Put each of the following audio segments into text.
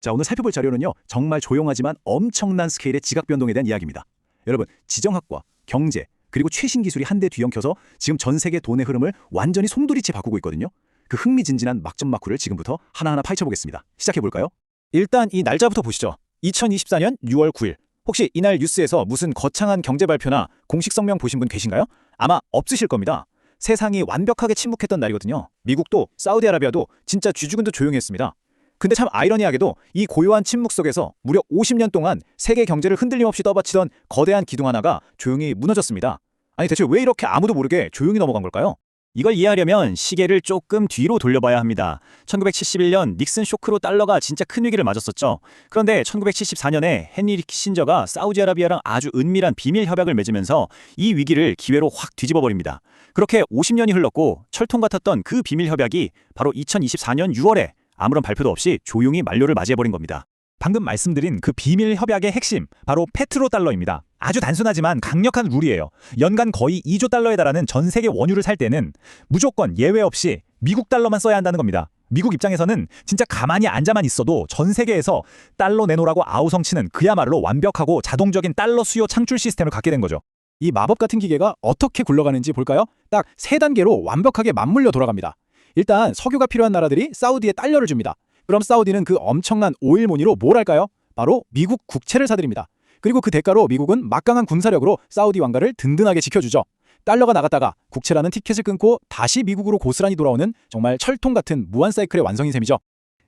자, 오늘 살펴볼 자료는요, 정말 조용하지만 엄청난 스케일의 지각 변동에 대한 이야기입니다. 여러분, 지정학과, 경제, 그리고 최신 기술이 한데 뒤엉켜서 지금 전 세계 돈의 흐름을 완전히 송두리째 바꾸고 있거든요. 그 흥미진진한 막전막후를 지금부터 하나하나 파헤쳐 보겠습니다. 시작해 볼까요? 일단 이 날짜부터 보시죠. 2024년 6월 9일. 혹시 이날 뉴스에서 무슨 거창한 경제 발표나 공식 성명 보신 분 계신가요? 아마 없으실 겁니다. 세상이 완벽하게 침묵했던 날이거든요. 미국도 사우디아라비아도 진짜 쥐죽은도 조용했습니다. 근데 참 아이러니하게도 이 고요한 침묵 속에서 무려 50년 동안 세계 경제를 흔들림 없이 떠받치던 거대한 기둥 하나가 조용히 무너졌습니다. 아니 대체 왜 이렇게 아무도 모르게 조용히 넘어간 걸까요? 이걸 이해하려면 시계를 조금 뒤로 돌려봐야 합니다. 1971년 닉슨 쇼크로 달러가 진짜 큰 위기를 맞았었죠. 그런데 1974년에 헨리 키신저가 사우디아라비아랑 아주 은밀한 비밀 협약을 맺으면서 이 위기를 기회로 확 뒤집어 버립니다. 그렇게 50년이 흘렀고 철통 같았던 그 비밀 협약이 바로 2024년 6월에 아무런 발표도 없이 조용히 만료를 맞이해버린 겁니다. 방금 말씀드린 그 비밀 협약의 핵심, 바로 페트로달러입니다. 아주 단순하지만 강력한 룰이에요. 연간 거의 2조 달러에 달하는 전 세계 원유를 살 때는 무조건 예외 없이 미국 달러만 써야 한다는 겁니다. 미국 입장에서는 진짜 가만히 앉아만 있어도 전 세계에서 달러 내놓으라고 아우성치는 그야말로 완벽하고 자동적인 달러 수요 창출 시스템을 갖게 된 거죠. 이 마법 같은 기계가 어떻게 굴러가는지 볼까요? 딱 3단계로 완벽하게 맞물려 돌아갑니다. 일단 석유가 필요한 나라들이 사우디에 달러를 줍니다. 그럼 사우디는 그 엄청난 오일 모니로 뭘 할까요? 바로 미국 국채를 사들입니다. 그리고 그 대가로 미국은 막강한 군사력으로 사우디 왕가를 든든하게 지켜주죠. 달러가 나갔다가 국채라는 티켓을 끊고 다시 미국으로 고스란히 돌아오는 정말 철통 같은 무한 사이클의 완성인 셈이죠.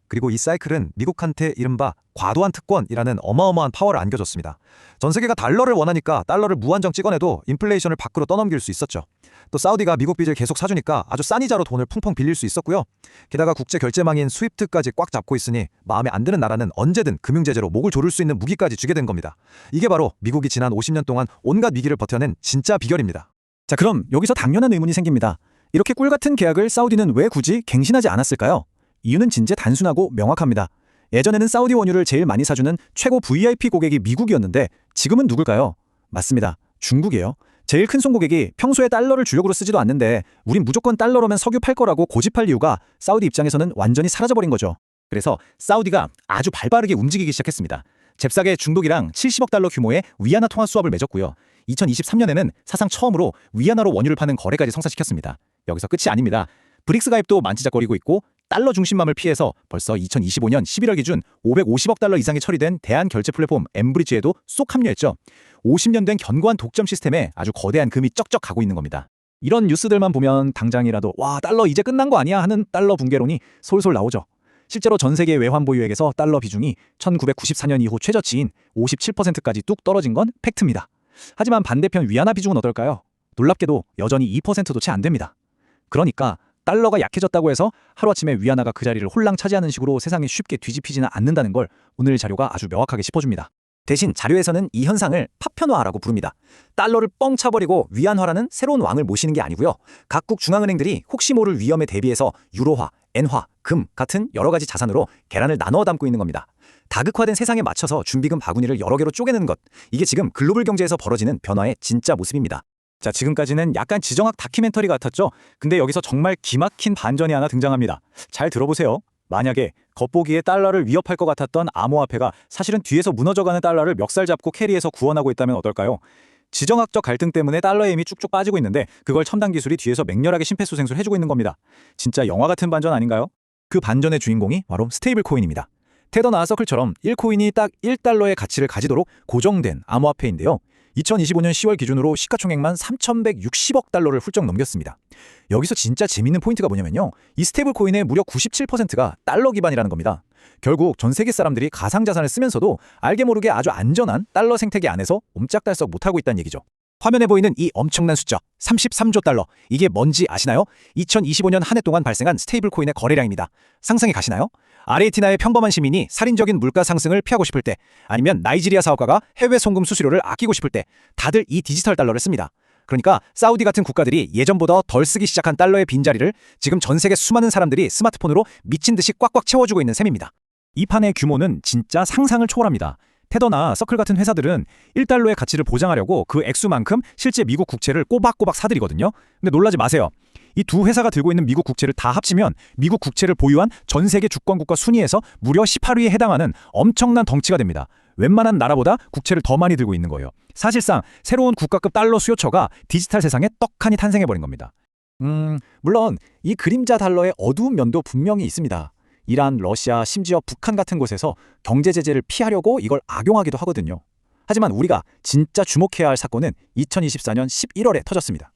그리고 이 사이클은 미국한테 이른바 과도한 특권이라는 어마어마한 파워를 안겨줬습니다. 전 세계가 달러를 원하니까 달러를 무한정 찍어내도 인플레이션을 밖으로 떠넘길 수 있었죠. 또 사우디가 미국 빚을 계속 사주니까 아주 싼 이자로 돈을 풍펑 빌릴 수 있었고요. 게다가 국제 결제망인 스위프트까지 꽉 잡고 있으니 마음에 안 드는 나라는 언제든 금융제재로 목을 조를 수 있는 무기까지 주게 된 겁니다. 이게 바로 미국이 지난 50년 동안 온갖 위기를 버텨낸 진짜 비결입니다. 자, 그럼 여기서 당연한 의문이 생깁니다. 이렇게 꿀같은 계약을 사우디는 왜 굳이 갱신하지 않았을까요? 이유는 진짜 단순하고 명확합니다. 예전에는 사우디 원유를 제일 많이 사주는 최고 VIP 고객이 미국이었는데 지금은 누굴까요? 맞습니다. 중국이에요. 제일 큰 손고객이 평소에 달러를 주력으로 쓰지도 않는데 우린 무조건 달러로면 석유 팔 거라고 고집할 이유가 사우디 입장에서는 완전히 사라져버린 거죠. 그래서 사우디가 아주 발빠르게 움직이기 시작했습니다. 잽싸게 중독이랑 70억 달러 규모의 위안화 통화 수합을 맺었고요. 2023년에는 사상 처음으로 위안화로 원유를 파는 거래까지 성사시켰습니다. 여기서 끝이 아닙니다. 브릭스 가입도 만지작거리고 있고 달러 중심맘을 피해서 벌써 2025년 11월 기준 550억 달러 이상이 처리된 대한 결제 플랫폼 엠브리지에도 쏙 합류했죠. 50년 된 견고한 독점 시스템에 아주 거대한 금이 쩍쩍 가고 있는 겁니다. 이런 뉴스들만 보면 당장이라도 와, 달러 이제 끝난 거 아니야 하는 달러 붕괴론이 솔솔 나오죠. 실제로 전 세계 외환 보유액에서 달러 비중이 1994년 이후 최저치인 57%까지 뚝 떨어진 건 팩트입니다. 하지만 반대편 위안화 비중은 어떨까요? 놀랍게도 여전히 2%도 채 안 됩니다. 그러니까 달러가 약해졌다고 해서 하루아침에 위안화가 그 자리를 홀랑 차지하는 식으로 세상에 쉽게 뒤집히지는 않는다는 걸 오늘 자료가 아주 명확하게 짚어줍니다. 대신 자료에서는 이 현상을 파편화라고 부릅니다. 달러를 뻥 차버리고 위안화라는 새로운 왕을 모시는 게 아니고요. 각국 중앙은행들이 혹시 모를 위험에 대비해서 유로화, 엔화, 금 같은 여러 가지 자산으로 계란을 나눠 담고 있는 겁니다. 다극화된 세상에 맞춰서 준비금 바구니를 여러 개로 쪼개는 것, 이게 지금 글로벌 경제에서 벌어지는 변화의 진짜 모습입니다. 자, 지금까지는 약간 지정학 다큐멘터리 같았죠? 근데 여기서 정말 기막힌 반전이 하나 등장합니다. 잘 들어보세요. 만약에 겉보기에 달러를 위협할 것 같았던 암호화폐가 사실은 뒤에서 무너져가는 달러를 멱살 잡고 캐리해서 구원하고 있다면 어떨까요? 지정학적 갈등 때문에 달러의 힘이 쭉쭉 빠지고 있는데 그걸 첨단 기술이 뒤에서 맹렬하게 심폐소생술 해주고 있는 겁니다. 진짜 영화 같은 반전 아닌가요? 그 반전의 주인공이 바로 스테이블 코인입니다. 테더나 서클처럼 1코인이 딱 1달러의 가치를 가지도록 고정된 암호화폐인데요. 2025년 10월 기준으로 시가총액만 3,160억 달러를 훌쩍 넘겼습니다. 여기서 진짜 재밌는 포인트가 뭐냐면요. 이 스테이블 코인의 무려 97%가 달러 기반이라는 겁니다. 결국 전 세계 사람들이 가상자산을 쓰면서도 알게 모르게 아주 안전한 달러 생태계 안에서 옴짝달싹 못하고 있다는 얘기죠. 화면에 보이는 이 엄청난 숫자 33조 달러, 이게 뭔지 아시나요? 2025년 한 해 동안 발생한 스테이블 코인의 거래량입니다. 상상이 가시나요? 아르헨티나의 평범한 시민이 살인적인 물가 상승을 피하고 싶을 때, 아니면 나이지리아 사업가가 해외 송금 수수료를 아끼고 싶을 때 다들 이 디지털 달러를 씁니다. 그러니까 사우디 같은 국가들이 예전보다 덜 쓰기 시작한 달러의 빈자리를 지금 전 세계 수많은 사람들이 스마트폰으로 미친 듯이 꽉꽉 채워주고 있는 셈입니다. 이 판의 규모는 진짜 상상을 초월합니다. 테더나 서클 같은 회사들은 1달러의 가치를 보장하려고 그 액수만큼 실제 미국 국채를 꼬박꼬박 사들이거든요. 근데 놀라지 마세요. 이 두 회사가 들고 있는 미국 국채를 다 합치면 미국 국채를 보유한 전 세계 주권국가 순위에서 무려 18위에 해당하는 엄청난 덩치가 됩니다. 웬만한 나라보다 국채를 더 많이 들고 있는 거예요. 사실상 새로운 국가급 달러 수요처가 디지털 세상에 떡하니 탄생해버린 겁니다. 물론 이 그림자 달러의 어두운 면도 분명히 있습니다. 이란, 러시아, 심지어 북한 같은 곳에서 경제 제재를 피하려고 이걸 악용하기도 하거든요. 하지만 우리가 진짜 주목해야 할 사건은 2024년 11월에 터졌습니다.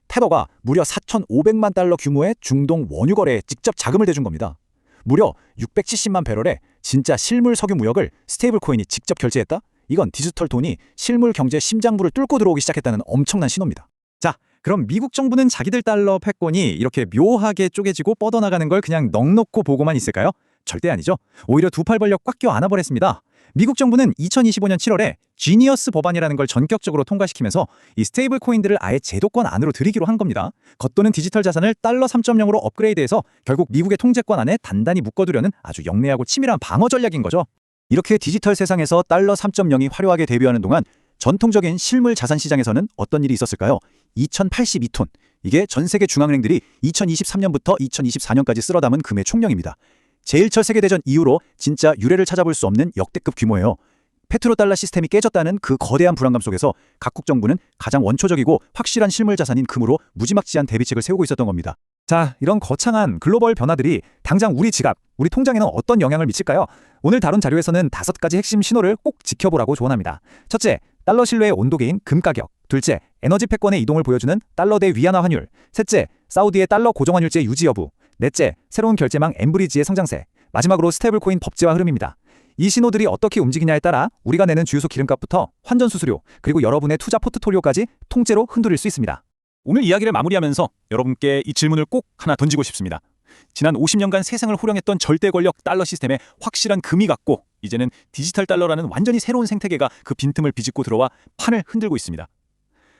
테더가 무려 4,500만 달러 규모의 중동 원유 거래에 직접 자금을 대준 겁니다. 무려 670만 배럴의 진짜 실물 석유 무역을 스테이블 코인이 직접 결제했다? 이건 디지털 돈이 실물 경제 심장부를 뚫고 들어오기 시작했다는 엄청난 신호입니다. 자, 그럼 미국 정부는 자기들 달러 패권이 이렇게 묘하게 쪼개지고 뻗어나가는 걸 그냥 넋놓고 보고만 있을까요? 절대 아니죠. 오히려 두 팔 벌려 꽉 껴 안아버렸습니다. 미국 정부는 2025년 7월에 지니어스 법안이라는 걸 전격적으로 통과시키면서 이 스테이블 코인들을 아예 제도권 안으로 들이기로 한 겁니다. 겉도는 디지털 자산을 달러 3.0으로 업그레이드해서 결국 미국의 통제권 안에 단단히 묶어두려는 아주 영리하고 치밀한 방어 전략인 거죠. 이렇게 디지털 세상에서 달러 3.0이 화려하게 데뷔하는 동안 전통적인 실물 자산 시장에서는 어떤 일이 있었을까요? 2082톤. 이게 전 세계 중앙은행들이 2023년부터 2024년까지 쓸어 담은 금의 총량입니다. 제1차 세계대전 이후로 진짜 유례를 찾아볼 수 없는 역대급 규모예요. 페트로달러 시스템이 깨졌다는 그 거대한 불안감 속에서 각국 정부는 가장 원초적이고 확실한 실물 자산인 금으로 무지막지한 대비책을 세우고 있었던 겁니다. 자, 이런 거창한 글로벌 변화들이 당장 우리 지갑, 우리 통장에는 어떤 영향을 미칠까요? 오늘 다룬 자료에서는 5가지 핵심 신호를 꼭 지켜보라고 조언합니다. 첫째, 달러 신뢰의 온도계인 금 가격. 둘째, 에너지 패권의 이동을 보여주는 달러 대 위안화 환율. 셋째, 사우디의 달러 고정환율제 유지 여부. 넷째, 새로운 결제망 엠브리지의 성장세. 마지막으로 스테이블코인 법제화 흐름입니다. 이 신호들이 어떻게 움직이냐에 따라 우리가 내는 주유소 기름값부터 환전 수수료, 그리고 여러분의 투자 포트폴리오까지 통째로 흔들릴 수 있습니다. 오늘 이야기를 마무리하면서 여러분께 이 질문을 꼭 하나 던지고 싶습니다. 지난 50년간 세상을 호령했던 절대 권력 달러 시스템에 확실한 금이 갔고 이제는 디지털 달러라는 완전히 새로운 생태계가 그 빈틈을 비집고 들어와 판을 흔들고 있습니다.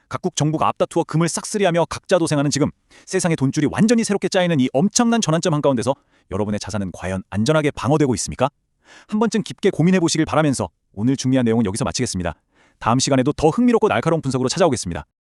각국 정부가 앞다투어 금을 싹쓸이하며 각자 도생하는 지금 세상의 돈줄이 완전히 새롭게 짜이는 이 엄청난 전환점 한가운데서 여러분의 자산은 과연 안전하게 방어되고 있습니까? 한 번쯤 깊게 고민해 보시길 바라면서 오늘 준비한 내용은 여기서 마치겠습니다. 다음 시간에도 더 흥미롭고 날카로운 분석으로 찾아오겠습니다.